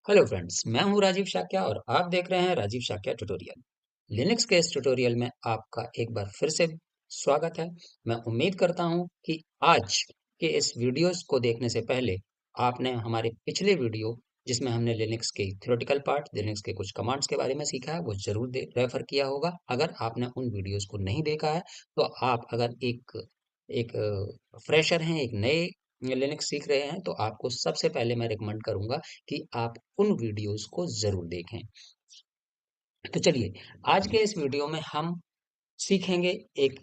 Hello friends, मैं हूं राजीव शाक्या और आप देख रहे हैं राजीव शाक्या ट्यूटोरियल। लिनक्स के इस ट्यूटोरियल में आपका एक बार फिर से स्वागत है। मैं उम्मीद करता हूं कि आज के इस वीडियोस को देखने से पहले आपने हमारे पिछले वीडियो जिसमें हमने लिनक्स के थ्योरेटिकल पार्ट, लिनक्स के कुछ कमांड्स के बारे में सीखा है, वो जरूर रेफर किया होगा। अगर आपने उन वीडियोस को नहीं देखा है तो आप अगर एक एक फ्रेशर हैं, एक नए लिनक्स सीख रहे हैं, तो आपको सबसे पहले मैं रिकमेंड करूंगा कि आप उन वीडियोस को जरूर देखें। तो चलिए, आज के इस वीडियो में हम सीखेंगे एक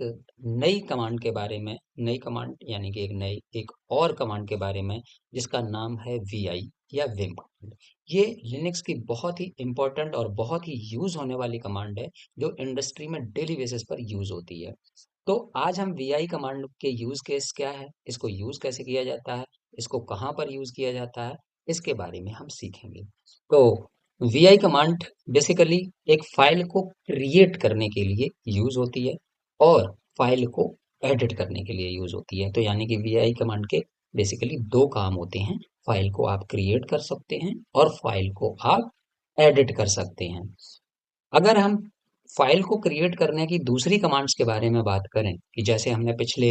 नई कमांड के बारे में। नई कमांड यानी कि एक और कमांड के बारे में जिसका नाम है वी या विम कमांड। ये लिनक्स की बहुत ही इंपॉर्टेंट और बहुत ही यूज होने वाली कमांड है, जो इंडस्ट्री में डेली बेसिस पर यूज होती है। तो आज हम वी कमांड के यूज केस क्या है, इसको यूज कैसे किया जाता है, इसको कहाँ पर यूज किया जाता है, इसके बारे में हम सीखेंगे। तो वी कमांड बेसिकली एक फाइल को क्रिएट करने के लिए यूज होती है और फाइल को एडिट करने के लिए यूज होती है। तो यानी कि वी कमांड के बेसिकली दो काम होते हैं। फाइल को आप क्रिएट कर सकते हैं और फाइल को आप एडिट कर सकते हैं। अगर हम फाइल को क्रिएट करने की दूसरी कमांड्स के बारे में बात करें कि जैसे हमने पिछले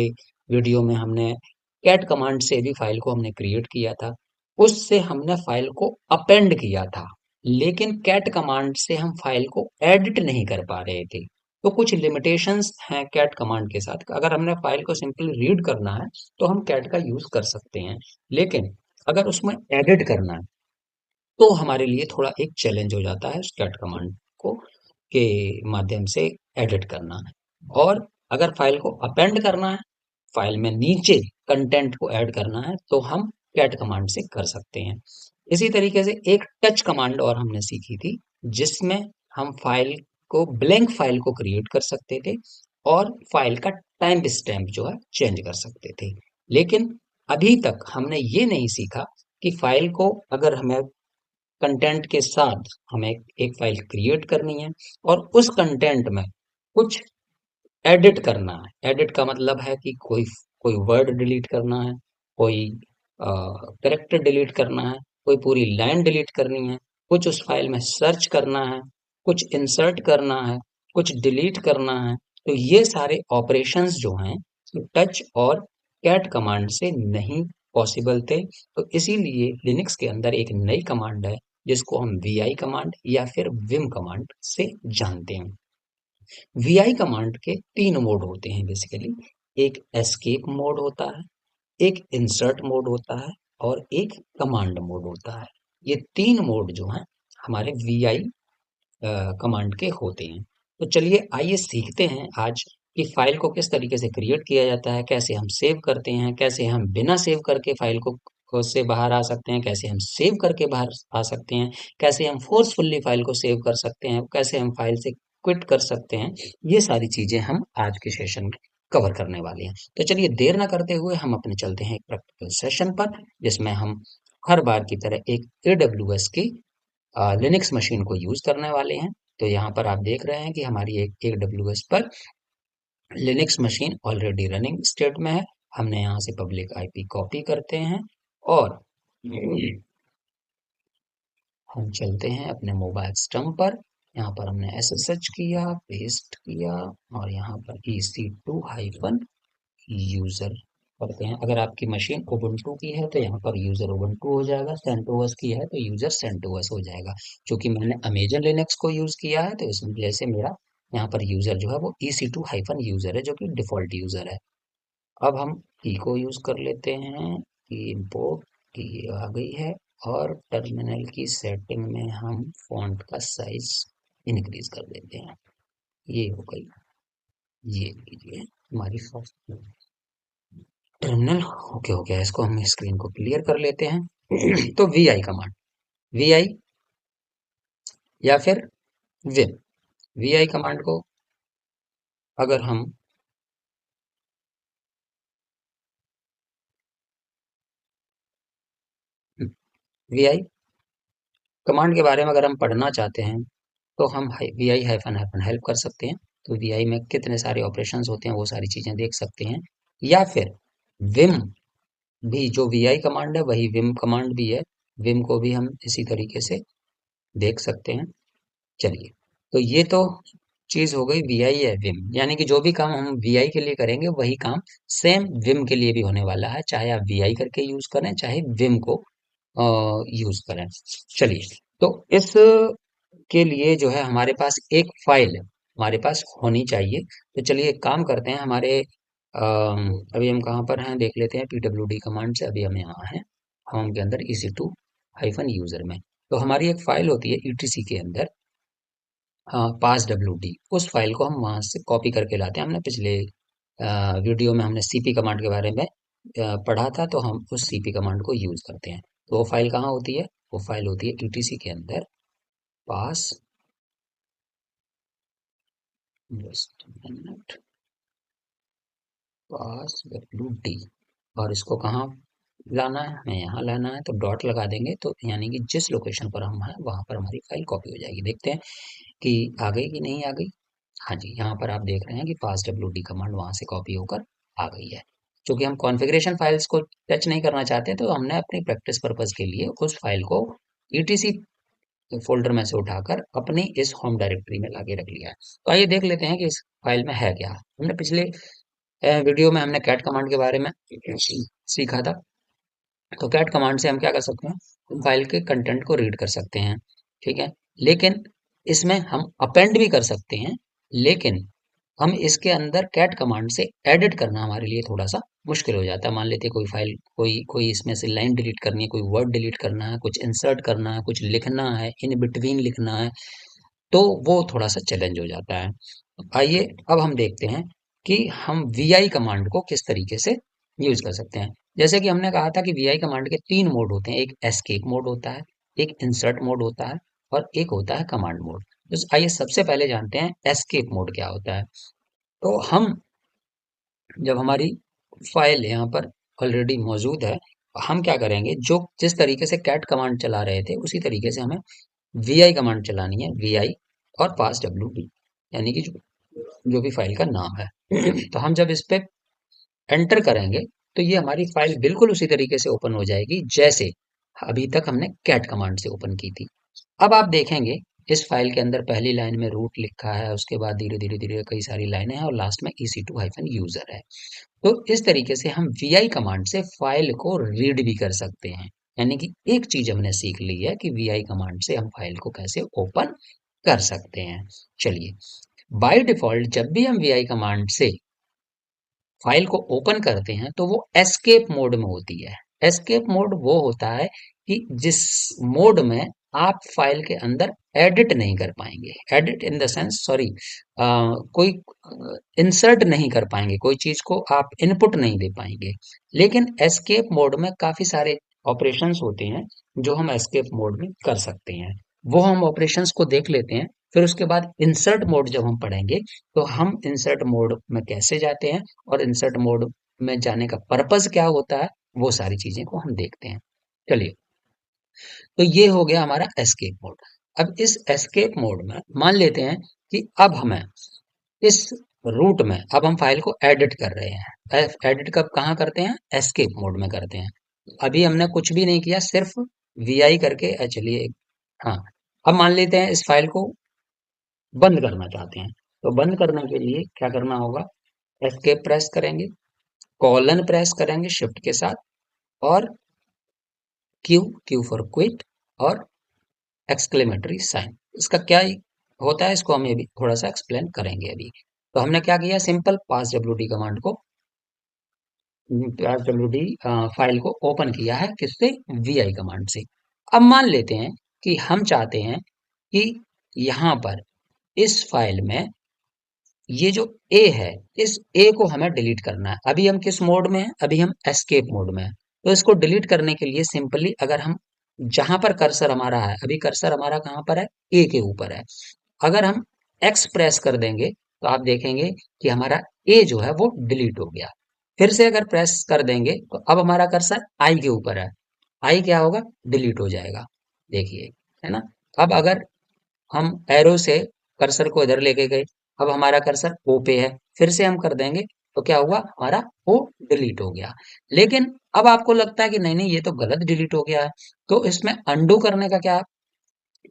वीडियो में हमने कैट कमांड से भी फाइल को हमने क्रिएट किया था, उससे हमने फाइल को अपेंड किया था, लेकिन कैट कमांड से हम फाइल को एडिट नहीं कर पा रहे थे। तो कुछ लिमिटेशंस हैं कैट कमांड के साथ। अगर हमने फाइल को सिंपली रीड करना है तो हम कैट का यूज कर सकते हैं, लेकिन अगर उसमें एडिट करना है तो हमारे लिए थोड़ा एक चैलेंज हो जाता है कैट कमांड को के माध्यम से एडिट करना है। और अगर फाइल को अपेंड करना है, फाइल में नीचे कंटेंट को ऐड करना है, तो हम कैट कमांड से कर सकते हैं। इसी तरीके से एक टच कमांड और हमने सीखी थी, जिसमें हम फाइल को ब्लैंक फाइल को क्रिएट कर सकते थे और फाइल का टाइम स्टैम्प जो है चेंज कर सकते थे। लेकिन अभी तक हमने ये नहीं सीखा कि फाइल को अगर हमें कंटेंट के साथ हमें एक फाइल क्रिएट करनी है और उस कंटेंट में कुछ एडिट करना है। एडिट का मतलब है कि कोई कोई वर्ड डिलीट करना है, कोई कैरेक्टर डिलीट करना है, कोई पूरी लाइन डिलीट करनी है, कुछ उस फाइल में सर्च करना है, कुछ इंसर्ट करना है, कुछ डिलीट करना है। तो ये सारे ऑपरेशंस जो हैं टच और कैट कमांड से नहीं पॉसिबल थे। तो इसीलिए लिनक्स के अंदर एक नई कमांड है जिसको हम वी कमांड या फिर विम कमांड से जानते हैं। वी कमांड के तीन मोड होते हैं बेसिकली। एक एस्केप मोड होता है, एक इंसर्ट मोड होता है और एक कमांड मोड होता है। ये तीन मोड जो हैं हमारे वी कमांड के होते हैं। तो चलिए आइए सीखते हैं आज कि फाइल को किस तरीके से क्रिएट किया जाता है, कैसे हम सेव करते हैं, कैसे हम बिना सेव करके फाइल को से बाहर आ सकते हैं, कैसे हम सेव करके बाहर आ सकते हैं, कैसे हम फोर्सफुली फाइल को सेव कर सकते हैं, कैसे हम फाइल से क्विट कर सकते हैं। ये सारी चीजें हम आज के सेशन में कवर करने वाले हैं। तो चलिए देर ना करते हुए हम अपने चलते हैं एक प्रैक्टिकल सेशन पर, जिसमें हम हर बार की तरह एक AWS की लिनक्स मशीन को यूज करने वाले हैं। तो यहाँ पर आप देख रहे हैं कि हमारी एक AWS पर Linux machine already running state में है। हमने यहाँ से पब्लिक आईपी कॉपी करते हैं और हम चलते हैं अपने मोबाइल सिस्टम पर। यहाँ पर हमने SSH किया, पेस्ट किया और यहाँ पर EC2 यूजर करते हैं। अगर आपकी मशीन उबुंटू की है तो यहाँ पर यूजर उबुंटू हो जाएगा, सेंटोस की है तो यूजर सेंटोस हो जाएगा। क्योंकि मैंने अमेजन लिनक्स को यूज किया है तो इस वजह से मेरा यहाँ पर यूजर जो है वो EC2 यूजर है, जो कि डिफॉल्ट यूजर है। अब हम की को यूज कर लेते हैं, की इम्पोर्ट की आ गई है और टर्मिनल की सेटिंग में हम फॉन्ट का साइज इंक्रीज कर देते हैं। ये हो गई, ये लीजिए हमारी फर्स्ट टर्मिनल ओके हो गया। इसको हम स्क्रीन को क्लियर कर लेते हैं। तो वी कमांड, वी या फिर विम। वी कमांड को अगर हम वी कमांड के बारे में अगर हम पढ़ना चाहते हैं तो हम V I hyphen hyphen help कर सकते हैं। तो वी में कितने सारे ऑपरेशंस होते हैं वो सारी चीजें देख सकते हैं। या फिर विम भी, जो वी कमांड है वही विम कमांड भी है। विम को भी हम इसी तरीके से देख सकते हैं। चलिए, तो ये तो चीज हो गई वी आई है विम, यानी कि जो भी काम हम वी आई के लिए करेंगे वही काम सेम विम के लिए भी होने वाला है, चाहे आप वी आई करके यूज करें चाहे विम को यूज करें। चलिए, तो इस के लिए जो है हमारे पास एक फाइल हमारे पास होनी चाहिए। तो चलिए एक काम करते हैं, हमारे अभी हम कहाँ पर हैं देख लेते हैं। pwd कमांड से अभी हम यहाँ हैं होम के अंदर EC2 हाइफन यूजर में। तो हमारी एक फाइल होती है ETC के अंदर, हाँ, पास WD, उस फाइल को हम वहां से कॉपी करके लाते हैं। हमने पिछले वीडियो में हमने CP कमांड के बारे में पढ़ा था, तो हम उस CP कमांड को यूज करते हैं। तो वो फाइल कहाँ होती है? वो फाइल होती है ETC के अंदर पास, जस्ट मिनट, पास WD, और इसको कहाँ लाना है? हमें यहाँ लाना है, तो डॉट लगा देंगे तो यानी कि जिस लोकेशन पर हम हैं वहां पर हमारी फाइल कॉपी हो जाएगी। देखते हैं कि आ गई कि नहीं आ गई। हाँ जी, यहाँ पर आप देख रहे हैं कि पास WD कमांड वहां से कॉपी होकर आ गई है। क्योंकि हम कॉन्फ़िगरेशन फाइल्स को टच नहीं करना चाहते, तो हमने अपनी प्रैक्टिस पर्पज के लिए उस फाइल को ETC फोल्डर में से उठाकर अपनी इस होम डायरेक्टरी में लाके रख लिया है। तो आइए देख लेते हैं कि इस फाइल में है क्या। हमने पिछले वीडियो में हमने कैट कमांड के बारे में सीखा था। तो कैट कमांड से हम क्या कर सकते हैं? हम फाइल के कंटेंट को रीड कर सकते हैं, ठीक है। लेकिन इसमें हम अपेंड भी कर सकते हैं, लेकिन हम इसके अंदर कैट कमांड से एडिट करना हमारे लिए थोड़ा सा मुश्किल हो जाता है। मान लेते हैं कोई फाइल, कोई कोई इसमें से लाइन डिलीट करनी है, कोई वर्ड डिलीट करना है, कुछ इंसर्ट करना है, कुछ लिखना है, इन बिटवीन लिखना है, तो वो थोड़ा सा चैलेंज हो जाता है। आइए अब हम देखते हैं कि हम VI कमांड को किस तरीके से यूज कर सकते हैं। जैसे कि हमने कहा था कि VI कमांड के 3 मोड होते हैं, एक एस्केप मोड होता है, एक इंसर्ट मोड होता है, और एक होता है कमांड मोड। तो आइए सबसे पहले जानते हैं एस्केप मोड क्या होता है। तो हम जब हमारी फाइल यहाँ पर ऑलरेडी मौजूद है, हम क्या करेंगे, जो जिस तरीके से कैट कमांड चला रहे थे उसी तरीके से हमें VI कमांड चलानी है, VI और पास WD, यानी कि जो भी फाइल का नाम है। तो हम जब इस पे एंटर करेंगे तो ये हमारी फाइल बिल्कुल उसी तरीके से ओपन हो जाएगी जैसे अभी तक हमने कैट कमांड से ओपन की थी। अब आप देखेंगे इस फाइल के अंदर पहली लाइन में रूट लिखा है, उसके बाद धीरे धीरे धीरे कई सारी लाइनें हैं और लास्ट में EC2 हाइफन यूजर है। तो इस तरीके से हम VI कमांड से फाइल को रीड भी कर सकते हैं। यानी कि एक चीज हमने सीख ली है कि VI कमांड से हम फाइल को कैसे ओपन कर सकते हैं। चलिए, बाय डिफॉल्ट जब भी हम VI कमांड से फाइल को ओपन करते हैं तो वो एस्केप मोड में होती है। एस्केप मोड वो होता है कि जिस मोड में आप फाइल के अंदर एडिट नहीं कर पाएंगे, edit in the sense, sorry, कोई इंसर्ट नहीं कर पाएंगे, कोई चीज को आप इनपुट नहीं दे पाएंगे। लेकिन एस्केप मोड में काफी सारे ऑपरेशंस होते हैं जो हम एस्केप मोड में कर सकते हैं, वो हम ऑपरेशंस को देख लेते हैं। फिर उसके बाद इंसर्ट मोड जब हम पढ़ेंगे तो हम इंसर्ट मोड में कैसे जाते हैं और इंसर्ट मोड में जाने का पर्पस क्या होता है, वो सारी चीजें को हम देखते हैं। चलिए, तो ये हो गया हमारा एस्केप मोड। अब इस एस्केप मोड में मान लेते हैं कि अब हमें इस रूट में अब हम फाइल को एडिट कर रहे हैं। एडिट कब कहाँ करते हैं? एस्केप मोड में करते हैं। अभी हमने कुछ भी नहीं किया, सिर्फ VI करके चलिए, हाँ, अब मान लेते हैं इस फाइल को बंद करना चाहते हैं। तो बंद करने के लिए क्या करना होगा? एस्केप प्रेस करेंगे, कॉलन प्रेस करेंगे शिफ्ट के साथ, और क्यू, क्यू फॉर क्विट, और एक्सक्लेमेटरी साइन। इसका क्या होता है इसको हम ये भी थोड़ा सा एक्सप्लेन करेंगे अभी। तो हमने क्या किया, सिंपल पास WD कमांड को, पास WD फाइल को ओपन किया है किससे? VI कमांड से। अब मान लेते हैं कि हम चाहते हैं कि यहाँ पर इस फाइल में ये जो ए है, इस ए को हमें डिलीट करना है। अभी हम किस मोड में हैं? अभी हम एस्केप मोड में हैं। तो इसको डिलीट करने के लिए सिंपली अगर हम जहां पर कर्सर हमारा है, अभी कर्सर हमारा कहां पर है? ए के ऊपर है। अगर हम एक्स प्रेस कर देंगे तो आप देखेंगे कि हमारा ए जो है वो डिलीट हो गया। फिर से अगर प्रेस कर देंगे तो अब हमारा कर्सर आई के ऊपर है, आई क्या होगा? डिलीट हो जाएगा। देखिए, है ना। अब अगर हम एरो से कर्सर को इधर लेके गए, अब हमारा कर्सर ओ पे है, फिर से हम कर देंगे तो क्या हुआ? हमारा ओ डिलीट हो गया। लेकिन अब आपको लगता है कि नहीं नहीं ये तो गलत डिलीट हो गया है, तो इसमें अंडू करने का क्या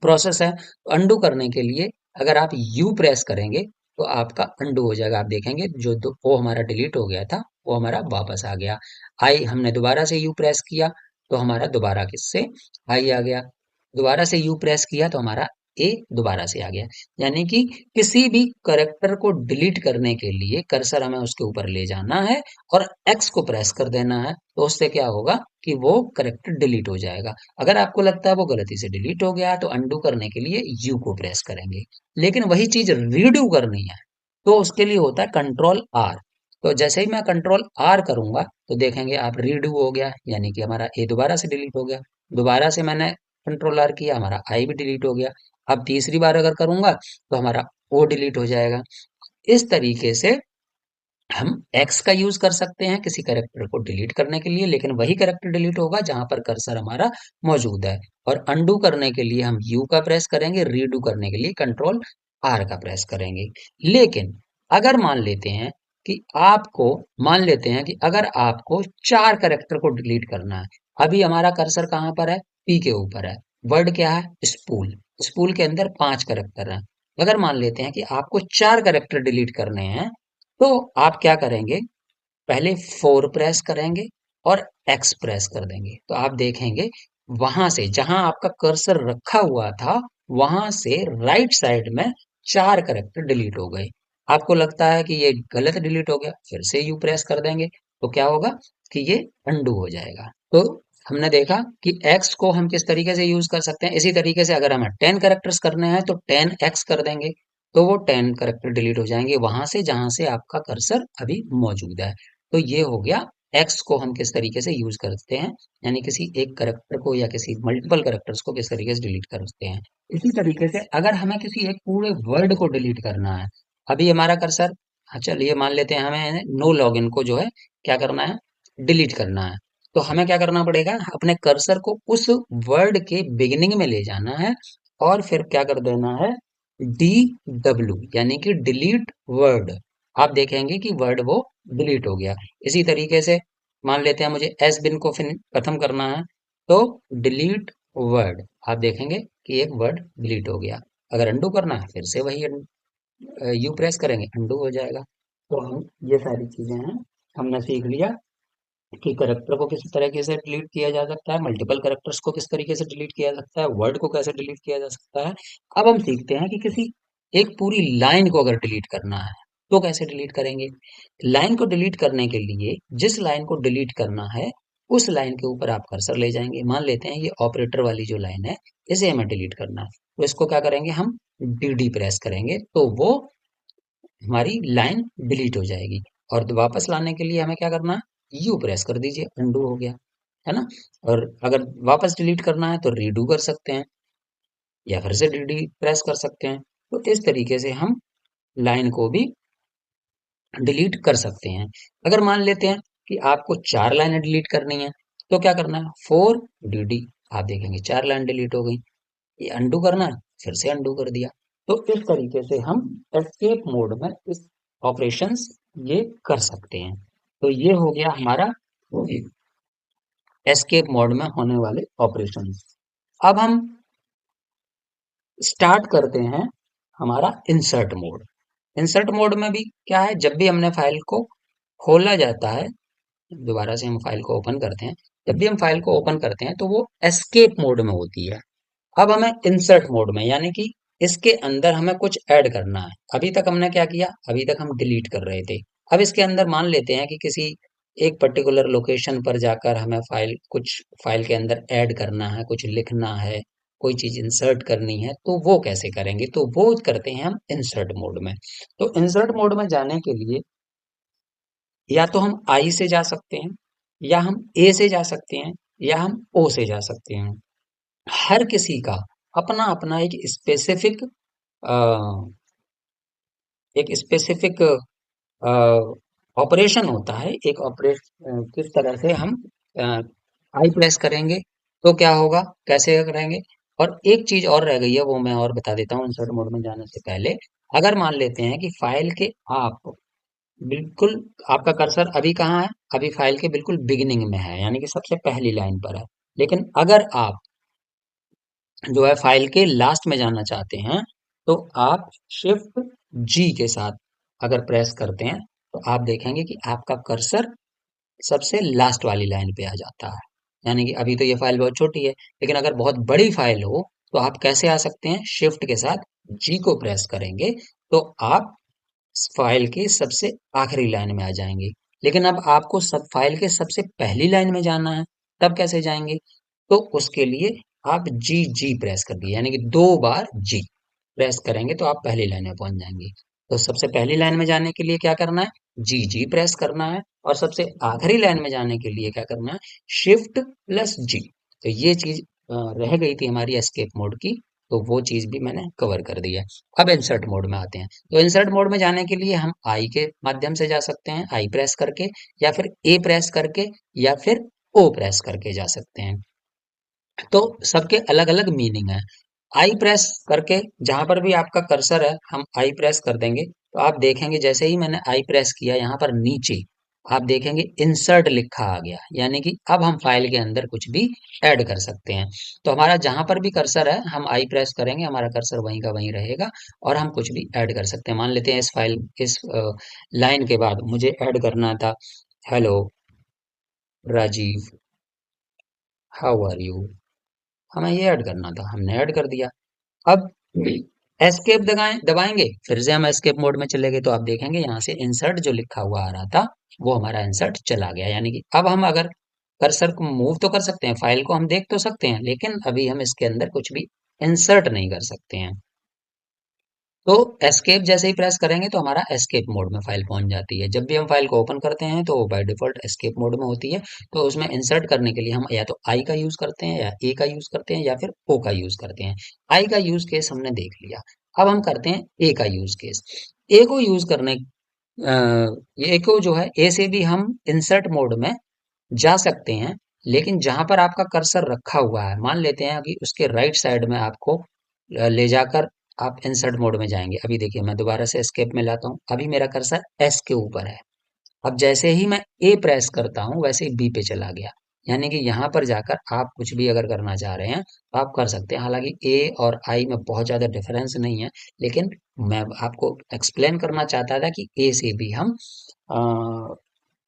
प्रोसेस है। तो अंडू करने के लिए अगर आप यू प्रेस करेंगे तो आपका अंडू हो जाएगा। आप देखेंगे जो वो हमारा डिलीट हो गया था वो हमारा वापस आ गया। आई हमने दोबारा से यू प्रेस किया तो हमारा दोबारा किससे आई आ गया। दोबारा से यू प्रेस किया तो हमारा ए दोबारा से आ गया। यानी कि किसी भी करेक्टर को डिलीट करने के लिए कर्सर हमें उसके ऊपर ले जाना है और एक्स को प्रेस कर देना है, तो उससे क्या होगा कि वो करेक्टर डिलीट हो जाएगा। अगर आपको लगता है वो गलती से डिलीट हो गया है तो अंडू करने के लिए यू को प्रेस करेंगे। लेकिन वही चीज रीडू करनी है तो उसके लिए होता है कंट्रोल आर। तो जैसे ही मैं कंट्रोल आर करूंगा तो देखेंगे आप रीडू हो गया, यानी कि हमारा ए दोबारा से डिलीट हो गया। दोबारा से मैंने कंट्रोल आर किया, हमारा आई भी डिलीट हो गया। अब तीसरी बार अगर करूंगा तो हमारा ओ डिलीट हो जाएगा। इस तरीके से हम एक्स का यूज कर सकते हैं किसी कैरेक्टर को डिलीट करने के लिए, लेकिन वही कैरेक्टर डिलीट होगा जहां पर कर्सर हमारा मौजूद है। और अंडू करने के लिए हम यू का प्रेस करेंगे, रीडू करने के लिए कंट्रोल आर का प्रेस करेंगे। लेकिन अगर मान लेते हैं कि अगर आपको चार कैरेक्टर को डिलीट करना है। अभी हमारा कर्सर कहाँ पर है, पी के ऊपर है। वर्ड क्या है, स्पूल। स्पूल के अंदर पांच कैरेक्टर हैं। अगर मान लेते हैं कि आपको चार कैरेक्टर डिलीट करने हैं तो आप क्या करेंगे, पहले 4 प्रेस करेंगे और एक्स प्रेस कर देंगे। तो आप देखेंगे वहां से जहां आपका कर्सर रखा हुआ था वहां से राइट साइड में चार करेक्टर डिलीट हो गए। आपको लगता है कि ये गलत डिलीट हो गया, फिर से यू प्रेस कर देंगे तो क्या होगा कि ये अंडू हो जाएगा। तो हमने देखा कि एक्स को हम किस तरीके से यूज कर सकते हैं। इसी तरीके से अगर हमें 10 करेक्टर्स करने हैं तो 10x कर देंगे तो वो 10 करेक्टर डिलीट हो जाएंगे वहां से जहां से आपका कर्सर अभी मौजूद है। तो ये हो गया एक्स को हम किस तरीके से यूज करते हैं, यानी किसी एक करेक्टर को या किसी मल्टीपल करेक्टर्स को किस तरीके से डिलीट करते हैं। इसी तरीके से अगर हमें किसी एक पूरे वर्ड को डिलीट करना है, अभी हमारा कर्सर, हाँ चलिए मान लेते हैं हमें नो लॉगिन को जो है क्या करना है, डिलीट करना है। तो हमें क्या करना पड़ेगा, अपने कर्सर को उस वर्ड के बिगिनिंग में ले जाना है और फिर क्या कर देना है, डी डब्ल्यू यानी कि डिलीट वर्ड। आप देखेंगे कि वर्ड वो डिलीट हो गया। इसी तरीके से मान लेते हैं मुझे एस बिन को खत्म करना है तो डिलीट वर्ड। आप देखेंगे कि एक वर्ड डिलीट हो गया। अगर अंडू करना है फिर से वही यू प्रेस करेंगे अंडू हो जाएगा। तो हम ये सारी चीजें हैं, हमने सीख लिया कि करेक्टर को किस तरीके से डिलीट किया जा सकता है, मल्टीपल करेक्टर्स को किस तरीके से डिलीट किया जा सकता है, वर्ड को कैसे डिलीट किया जा सकता है। अब हम सीखते हैं कि किसी एक पूरी लाइन को अगर डिलीट करना है तो कैसे डिलीट करेंगे। लाइन को डिलीट करने के लिए जिस लाइन को डिलीट करना है उस लाइन के ऊपर आप कर्सर ले जाएंगे। मान लेते हैं ये ऑपरेटर वाली जो लाइन है इसे हमें डिलीट करना है, तो इसको क्या करेंगे, हम डी प्रेस करेंगे तो वो हमारी लाइन डिलीट हो जाएगी। और वापस लाने के लिए हमें क्या करना है, यू प्रेस कर दीजिए, अनडू हो गया, है ना। और अगर वापस डिलीट करना है तो रीडू कर सकते हैं या फिर से डी प्रेस कर सकते हैं। तो इस तरीके से हम लाइन को भी डिलीट कर सकते हैं। अगर मान लेते हैं कि आपको चार लाइनें डिलीट करनी है तो क्या करना है, 4 डी। आप देखेंगे चार लाइन डिलीट हो गई। ये अनडू करना है, फिर से अनडू कर दिया। तो इस तरीके से हम एस्केप मोड में इस ऑपरेशंस ये कर सकते हैं। तो ये हो गया हमारा एस्केप मोड में होने वाले ऑपरेशंस। अब हम स्टार्ट करते हैं हमारा इंसर्ट मोड। इंसर्ट मोड में भी क्या है, जब भी हमने फाइल को खोला जाता है, दोबारा से हम फाइल को ओपन करते हैं, जब भी हम फाइल को ओपन करते हैं तो वो एस्केप मोड में होती है। अब हमें इंसर्ट मोड में यानी कि इसके अंदर हमें कुछ ऐड करना है। अभी तक हमने क्या किया, अभी तक हम डिलीट कर रहे थे। अब इसके अंदर मान लेते हैं कि किसी एक पर्टिकुलर लोकेशन पर जाकर हमें फाइल के अंदर ऐड करना है, कुछ लिखना है, कोई चीज इंसर्ट करनी है, तो वो कैसे करेंगे, तो वो करते हैं हम इंसर्ट मोड में। तो इंसर्ट मोड में जाने के लिए या तो हम आई से जा सकते हैं, या हम ए से जा सकते हैं, या हम ओ से जा सकते हैं। हर किसी का अपना अपना एक स्पेसिफिक ऑपरेशन होता है। एक ऑपरेशन किस तरह से हम आई प्रेस करेंगे तो क्या होगा, कैसे करेंगे। और एक चीज और रह गई है वो मैं और बता देता हूँ इंसर्ट मोड में जाने से पहले। अगर मान लेते हैं कि फाइल के आप बिल्कुल आपका कर्सर अभी कहाँ है? अभी फाइल के बिल्कुल बिगिनिंग में है, यानी कि सबसे पहली लाइन पर है। लेकिन अगर आप जो है फाइल के लास्ट में जाना चाहते हैं, तो आप शिफ्ट जी के साथ अगर प्रेस करते हैं, तो आप देखेंगे कि आपका कर्सर सबसे लास्ट वाली लाइन पे आ जाता है। यानी कि अभी तो ये फाइल बहुत छोटी है, लेकिन अगर बहुत बड़ी फाइल हो, तो आप कैसे आ सकते हैं? शिफ्ट के साथ जी को प्रेस करेंगे, तो आप फाइल की सबसे आखिरी लाइन में आ जाएंगे। लेकिन अब आपको सब फाइल के सबसे पहली लाइन में जाना है, तब कैसे जाएंगे? तो उसके लिए आप जी जी प्रेस कर दिए, यानी कि 2 बार जी प्रेस करेंगे तो आप पहली लाइन में पहुंच जाएंगे। तो सबसे पहली लाइन में जाने के लिए क्या करना है? जी जी प्रेस करना है। और सबसे आखिरी लाइन में जाने के लिए क्या करना है? शिफ्ट प्लस जी। तो ये चीज रह गई थी हमारी एस्केप मोड की, तो वो चीज भी मैंने कवर कर दी है। अब इंसर्ट मोड में आते हैं। तो इंसर्ट मोड में जाने के लिए हम आई के माध्यम से जा सकते हैं, आई प्रेस करके, या फिर ए प्रेस करके, या फिर ओ प्रेस करके जा सकते हैं। तो सबके अलग अलग मीनिंग है। आई प्रेस करके जहां पर भी आपका कर्सर है, हम आई प्रेस कर देंगे, तो आप देखेंगे जैसे ही मैंने आई प्रेस किया, यहाँ पर नीचे आप देखेंगे इंसर्ट लिखा आ गया, यानी कि अब हम फाइल के अंदर कुछ भी ऐड कर सकते हैं। तो हमारा जहां पर भी कर्सर है, हम आई प्रेस करेंगे, हमारा कर्सर वहीं का वहीं रहेगा, और हम कुछ भी ऐड कर सकते हैं। मान लेते हैं इस लाइन के बाद मुझे ऐड करना था, hello Rajiv, how are you. हमें ये ऐड करना था, हमने ऐड कर दिया। अब एस्केप दबाएंगे, फिर से हम एस्केप मोड में चले गए, तो आप देखेंगे यहाँ से इंसर्ट जो लिखा हुआ आ रहा था, वो हमारा इंसर्ट चला गया। यानी कि अब हम अगर कर्सर को मूव तो कर सकते हैं, फाइल को हम देख तो सकते हैं, लेकिन अभी हम इसके अंदर कुछ भी इंसर्ट नहीं कर सकते हैं। तो एस्केप जैसे ही प्रेस करेंगे, तो हमारा एस्केप मोड में फाइल पहुंच जाती है। जब भी हम फाइल को ओपन करते हैं, तो वो बाय डिफॉल्ट एस्केप मोड में होती है। तो उसमें इंसर्ट करने के लिए हम या तो आई का यूज करते हैं, या ए का यूज करते हैं, या फिर ओ का यूज करते हैं। आई का यूज केस हमने देख लिया। अब हम करते हैं ए का यूज केस। ए को यूज करने ये को जो है, ए से भी हम इंसर्ट मोड में जा सकते हैं। लेकिन जहां पर आपका कर्सर रखा हुआ है, मान लेते हैं कि उसके राइट साइड में आपको ले जाकर आप इंसर्ट मोड में जाएंगे। अभी देखिए, मैं दोबारा से एस्केप में लाता हूँ, अभी मेरा कर्सर एस के ऊपर है। अब जैसे ही मैं ए प्रेस करता हूँ, वैसे ही बी पे चला गया। यानी कि यहाँ पर जाकर आप कुछ भी अगर करना चाह रहे हैं, तो आप कर सकते हैं। हालांकि ए और आई में बहुत ज्यादा डिफरेंस नहीं है, लेकिन मैं आपको एक्सप्लेन करना चाहता था कि ए से भी हम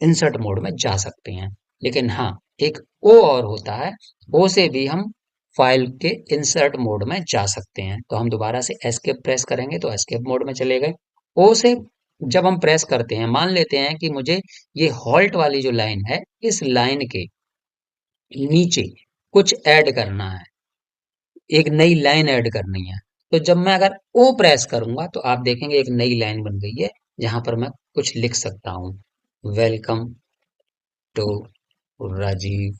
इंसर्ट मोड में जा सकते हैं। लेकिन हाँ, एक ओ और होता है, ओ से भी हम फाइल के इंसर्ट मोड में जा सकते हैं। तो हम दोबारा से एस्केप प्रेस करेंगे, तो एस्केप मोड में चले गए। ओ से जब हम प्रेस करते हैं, मान लेते हैं कि मुझे ये हॉल्ट वाली जो लाइन है, इस लाइन के नीचे कुछ ऐड करना है, एक नई लाइन ऐड करनी है। तो जब मैं अगर ओ प्रेस करूंगा, तो आप देखेंगे एक नई लाइन बन गई है, जहां पर मैं कुछ लिख सकता हूँ, welcome to Rajiv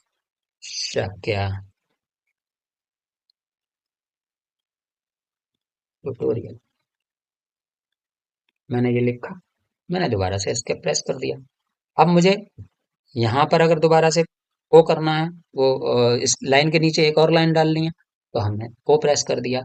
Shakya tutorial. मैंने ये लिखा, मैंने दोबारा से एस्केप प्रेस कर दिया। अब मुझे यहाँ पर अगर दोबारा से ओ करना है, वो इस लाइन के नीचे एक और लाइन डालनी है, तो हमने ओ प्रेस कर दिया।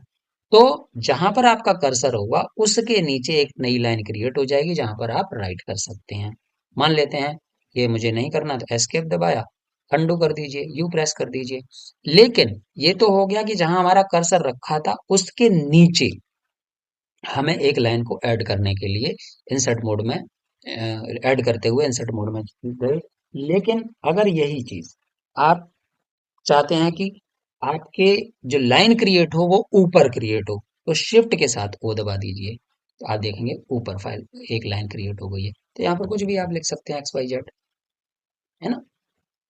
तो जहां पर आपका कर्सर होगा, उसके नीचे एक नई लाइन क्रिएट हो जाएगी, जहां पर आप राइट कर सकते हैं। मान लेते हैं ये मुझे नहीं करना, तो एस्केप दबाया, अंडू कर दीजिए, यू प्रेस कर दीजिए। लेकिन ये तो हो गया कि जहां हमारा कर्सर रखा था, उसके नीचे हमें एक लाइन को ऐड करने के लिए इंसर्ट मोड में ऐड करते हुए इंसर्ट मोड में गए। लेकिन अगर यही चीज आप चाहते हैं कि आपके जो लाइन क्रिएट हो, वो ऊपर क्रिएट हो, तो शिफ्ट के साथ ओ दबा दीजिए, तो आप देखेंगे ऊपर फाइल एक लाइन क्रिएट हो गई है। तो यहाँ पर कुछ भी आप लिख सकते हैं, एक्स वाई जेड, है ना।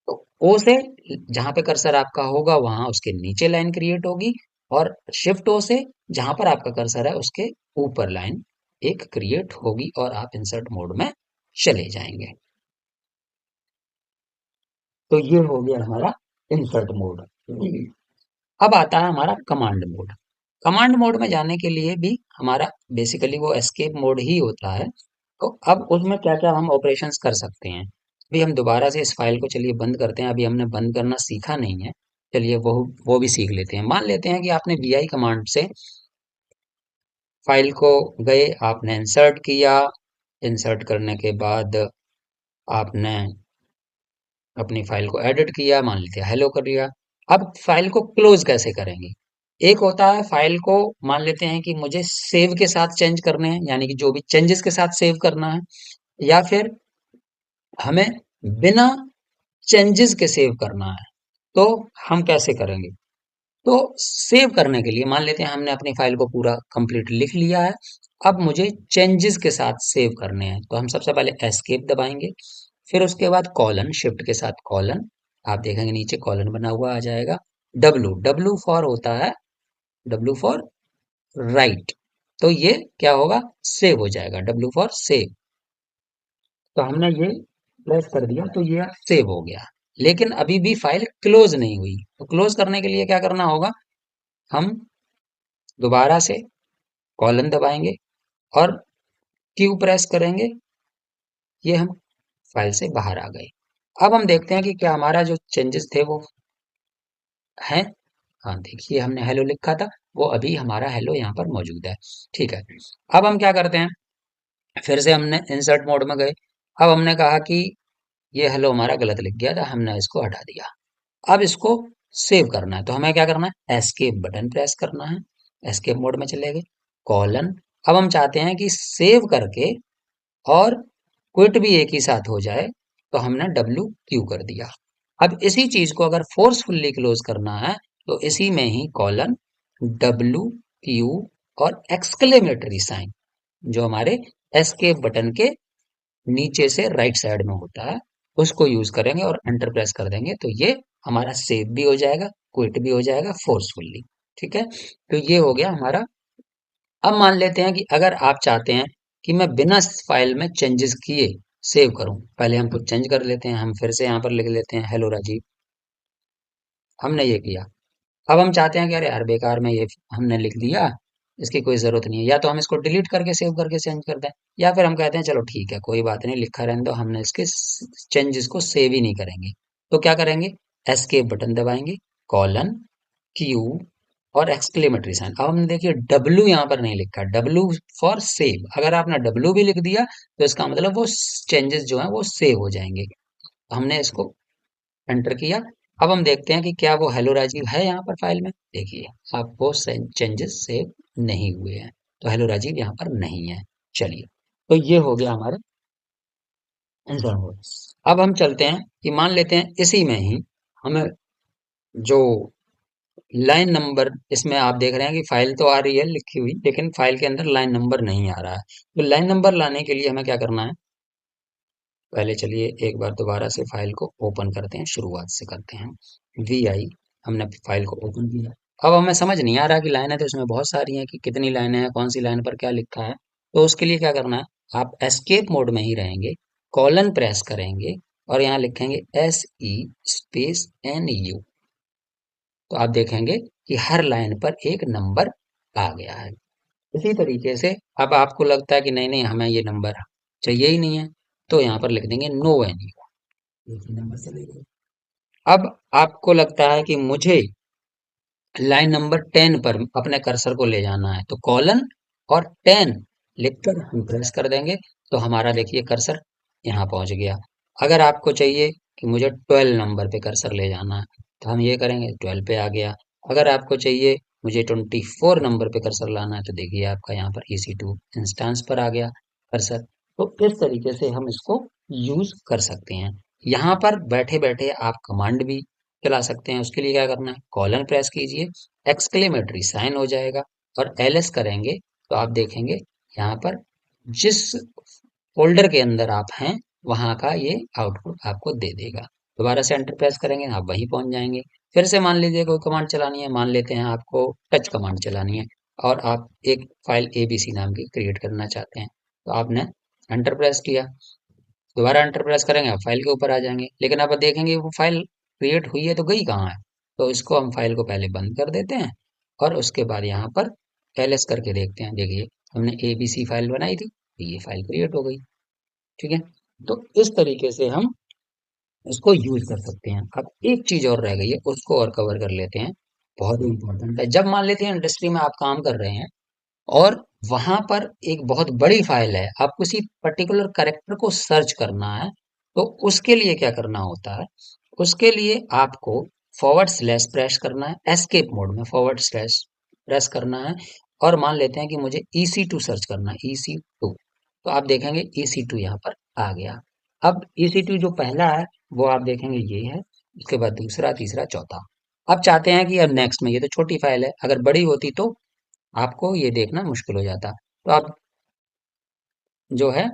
तो ओ से जहां पे कर्सर आपका होगा, वहां उसके नीचे लाइन क्रिएट होगी, और शिफ्ट ओ से जहां पर आपका कर्सर है, उसके ऊपर लाइन एक क्रिएट होगी, और आप इंसर्ट मोड में चले जाएंगे। तो ये हो गया हमारा इंसर्ट मोड। अब आता है हमारा कमांड मोड। कमांड मोड में जाने के लिए भी हमारा बेसिकली वो एस्केप मोड ही होता है। तो अब उसमें क्या क्या हम ऑपरेशंस कर सकते हैं? अभी हम दोबारा से इस फाइल को चलिए बंद करते हैं, अभी हमने बंद करना सीखा नहीं है। चलिए वो भी सीख लेते हैं। मान लेते हैं कि आपने vi कमांड से फाइल को गए, आपने इंसर्ट किया, इंसर्ट करने के बाद आपने अपनी फाइल को एडिट किया, मान लीजिए हेलो कर दिया। अब फाइल को क्लोज कैसे करेंगे? एक होता है फाइल को, मान लेते हैं कि मुझे सेव के साथ चेंज करने हैं, यानी कि जो भी चेंजेस के साथ सेव करना है, या फिर हमें बिना चेंजेस के सेव करना है। तो हम कैसे करेंगे? तो सेव करने के लिए मान लेते हैं हमने अपनी फाइल को पूरा कंप्लीट लिख लिया है। अब मुझे चेंजेस के साथ सेव करने हैं, तो हम सबसे पहले एस्केप दबाएंगे, फिर उसके बाद कॉलन, शिफ्ट के साथ कॉलन, आप देखेंगे नीचे कॉलन बना हुआ आ जाएगा। डब्लू, डब्लू फॉर होता है, डब्लू फॉर राइट, तो ये क्या होगा, सेव हो जाएगा, डब्लू फॉर सेव। तो हमने ये प्रेस कर दिया तो ये सेव हो गया, लेकिन अभी भी फाइल क्लोज नहीं हुई। तो क्लोज करने के लिए क्या करना होगा, हम दोबारा से कॉलन दबाएंगे और क्यू प्रेस करेंगे, ये हम फाइल से बाहर आ गए। अब हम देखते हैं कि क्या हमारा जो चेंजेस थे वो हैं। हाँ, देखिए हमने हेलो लिखा था, वो अभी हमारा हेलो यहाँ पर मौजूद है। ठीक है, अब हम क्या करते हैं, फिर से हमने इंसर्ट मोड में गए। अब हमने कहा कि ये हेलो हमारा गलत लिख गया था, हमने इसको हटा दिया। अब इसको सेव करना है, तो हमें क्या करना है, एस्केप बटन प्रेस करना है, एस्केप मोड में चले गए, कॉलन। अब हम चाहते हैं कि सेव करके और क्विट भी एक ही साथ हो जाए, तो हमने डब्ल्यू क्यू कर दिया। अब इसी चीज को अगर फोर्सफुल्ली क्लोज करना है, तो इसी में ही कॉलन, डब्ल्यू क्यू और एक्सक्लेमेटरी साइन, जो हमारे एस्केप बटन के नीचे से राइट साइड में होता है, उसको यूज करेंगे और एंटर प्रेस कर देंगे, तो ये हमारा सेव भी हो जाएगा, क्विट भी हो जाएगा फोर्सफुल्ली। ठीक है, तो ये हो गया हमारा। अब मान लेते हैं कि अगर आप चाहते हैं कि मैं बिना फाइल में चेंजेस किए सेव करूं, पहले हम कुछ चेंज कर लेते हैं, हम फिर से यहाँ पर लिख लेते हैं हेलो राजीव, हमने ये किया। अब हम चाहते हैं कि अरे यार बेकार में ये हमने लिख दिया, इसकी कोई जरूरत नहीं है, या तो हम इसको डिलीट करके सेव करके चेंज कर दें, या फिर हम कहते हैं चलो ठीक है कोई बात नहीं, लिखा रहने दो, हमने इसके चेंजेस को सेव ही नहीं करेंगे। तो क्या करेंगे, एस्केप बटन दबाएंगे, कॉलन, क्यू और एक्सक्लेमेटरी साइन। अब हमने देखिए डब्ल्यू यहाँ पर नहीं लिखा, डब्ल्यू फॉर सेव। अगर आपने डब्ल्यू भी लिख दिया तो इसका मतलब वो चेंजेस जो है वो सेव हो जाएंगे। हमने इसको एंटर किया। अब हम देखते हैं कि क्या वो हेलो राजीव है यहाँ पर फाइल में। देखिए अब वो चेंजेस सेव नहीं हुए हैं, तो हेलो राजीव यहाँ पर नहीं है। चलिए, तो ये हो गया हमारा आंसर हो। अब हम चलते हैं कि मान लेते हैं इसी में ही हमें जो लाइन नंबर, इसमें आप देख रहे हैं कि फाइल तो आ रही है लिखी हुई, लेकिन फाइल के अंदर लाइन नंबर नहीं आ रहा है। तो लाइन नंबर लाने के लिए हमें क्या करना है, पहले चलिए एक बार दोबारा से फाइल को ओपन करते हैं, शुरुआत से करते हैं। वी आई, हमने फाइल को ओपन किया। अब हमें समझ नहीं आ रहा कि लाइन है तो इसमें बहुत सारी हैं, कि कितनी लाइनें हैं, कौन सी लाइन पर क्या लिखा है। तो उसके लिए क्या करना है, आप एस्केप मोड में ही रहेंगे, कॉलन प्रेस करेंगे और यहाँ लिखेंगे S E space N U. तो आप देखेंगे कि हर लाइन पर एक नंबर आ गया है। इसी तरीके से अब आपको लगता है कि नहीं नहीं हमें ये नंबर चाहिए ही नहीं है, तो यहाँ पर लिख देंगे नो एनी, एक ही नंबर चले गए। अब आपको लगता है कि मुझे लाइन नंबर 10 पर अपने कर्सर को ले जाना है, तो कॉलन और 10 लिखकर हम प्रेस कर देंगे, तो हमारा देखिए कर्सर यहाँ पहुंच गया। अगर आपको चाहिए कि मुझे 12 नंबर पे कर्सर ले जाना है, तो हम ये करेंगे, 12 पे आ गया। अगर आपको चाहिए मुझे 24 नंबर पे कर्सर लाना है, तो देखिए आपका यहाँ पर EC2 इंस्टेंस पर आ गया कर्सर। तो इस तरीके से हम इसको यूज कर सकते हैं। यहाँ पर बैठे बैठे आप कमांड भी चला सकते हैं। उसके लिए क्या करना है, कॉलन प्रेस कीजिए, एक्सक्लेमेटरी साइन हो जाएगा और एलएस करेंगे, तो आप देखेंगे यहाँ पर जिस फोल्डर के अंदर आप हैं वहां का ये आउटपुट आपको दे देगा। दोबारा से एंटर प्रेस करेंगे, आप वहीं पहुंच जाएंगे। फिर से मान लीजिए कोई कमांड चलानी है, मान लेते हैं आपको टच कमांड चलानी है और आप एक फाइल एबीसी नाम की क्रिएट करना चाहते हैं, तो आपने एंटर प्रेस किया, दोबारा एंटर प्रेस करेंगे, आप फाइल के ऊपर आ जाएंगे। लेकिन आप देखेंगे वो फाइल क्रिएट हुई है तो गई कहाँ है। तो इसको हम फाइल को पहले बंद कर देते हैं और उसके बाद यहाँ पर एलएस करके देखते हैं। देखिए हमने एबीसी फाइल बनाई थी, तो ये फाइल क्रिएट हो गई। ठीक है, तो इस तरीके से हम इसको यूज कर सकते हैं। अब एक चीज और रह गई है, उसको और कवर कर लेते हैं, बहुत ही इंपॉर्टेंट है। जब मान लेते हैं इंडस्ट्री में आप काम कर रहे हैं और वहां पर एक बहुत बड़ी फाइल है, आपको किसी पर्टिकुलर कैरेक्टर को सर्च करना है, तो उसके लिए क्या करना होता है, उसके लिए आपको फॉरवर्ड स्लैश प्रेस करना है, एस्केप मोड में फॉरवर्ड स्लैश प्रेस करना है, और मान लेते हैं कि मुझे EC2 सर्च करना है, EC2, तो आप देखेंगे EC2 यहाँ पर आ गया। अब EC2 जो पहला है वो आप देखेंगे ये है, उसके बाद दूसरा, तीसरा, चौथा। अब चाहते हैं कि अब नेक्स्ट में, ये तो छोटी फाइल है, अगर बड़ी होती तो आपको ये देखना मुश्किल हो जाता। तो आप जो है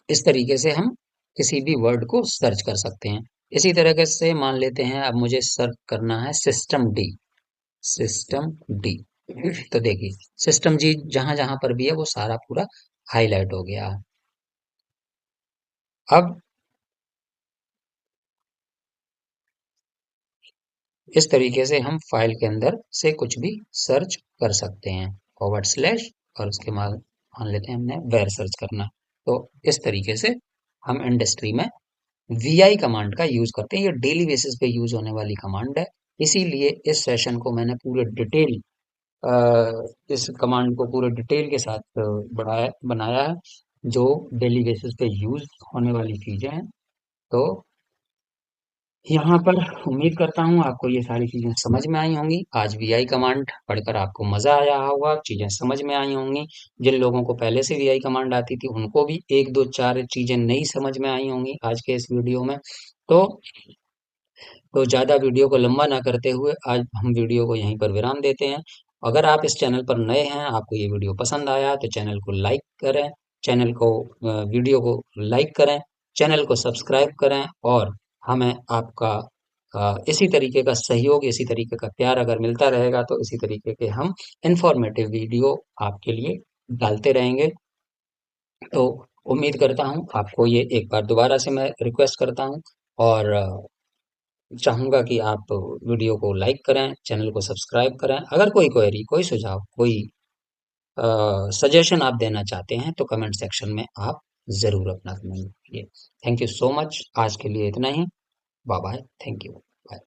इस तरीके से हम किसी भी वर्ड को सर्च कर सकते हैं। इसी तरीके से मान लेते हैं अब मुझे सर्च करना है सिस्टम डी, सिस्टम डी। तो देखिए सिस्टम जी जहां जहां पर भी है वो सारा पूरा हाईलाइट हो गया। अब इस तरीके से हम फाइल के अंदर से कुछ भी सर्च कर सकते हैं, फॉरवर्ड स्लैश, और उसके बाद मान लेते हैं हमने वेर सर्च करना। तो इस तरीके से हम इंडस्ट्री में VI कमांड का यूज करते हैं। ये डेली बेसिस पे यूज होने वाली कमांड है, इसीलिए इस सेशन को मैंने पूरे डिटेल इस कमांड को पूरे डिटेल के साथ बढ़ाया बनाया है, जो डेली बेसिस पे यूज होने वाली चीजें हैं। तो यहाँ पर उम्मीद करता हूँ आपको ये सारी चीजें समझ में आई होंगी। आज VI कमांड पढ़कर आपको मजा आया होगा, चीजें समझ में आई होंगी। जिन लोगों को पहले से VI कमांड आती थी उनको भी एक दो चार चीजें नहीं समझ में आई होंगी आज के इस वीडियो में। तो ज़्यादा वीडियो को लंबा ना करते हुए आज हम वीडियो को यहीं पर विराम देते हैं। अगर आप इस चैनल पर नए हैं, आपको ये वीडियो पसंद आया तो चैनल को लाइक करें, चैनल को वीडियो को लाइक करें, चैनल को सब्सक्राइब करें, और हमें आपका इसी तरीके का सहयोग, इसी तरीके का प्यार अगर मिलता रहेगा तो इसी तरीके के हम इंफॉर्मेटिव वीडियो आपके लिए डालते रहेंगे। तो उम्मीद करता हूँ आपको ये एक बार दोबारा से मैं रिक्वेस्ट करता हूँ, और चाहूँगा कि आप वीडियो को लाइक करें, चैनल को सब्सक्राइब करें। अगर कोई क्वेरी, कोई सुझाव, कोई सजेशन आप देना चाहते हैं तो कमेंट सेक्शन में आप ज़रूर अपना कमेंट दीजिए। Thank you so much. आज के लिए इतना ही। Bye bye. Thank you.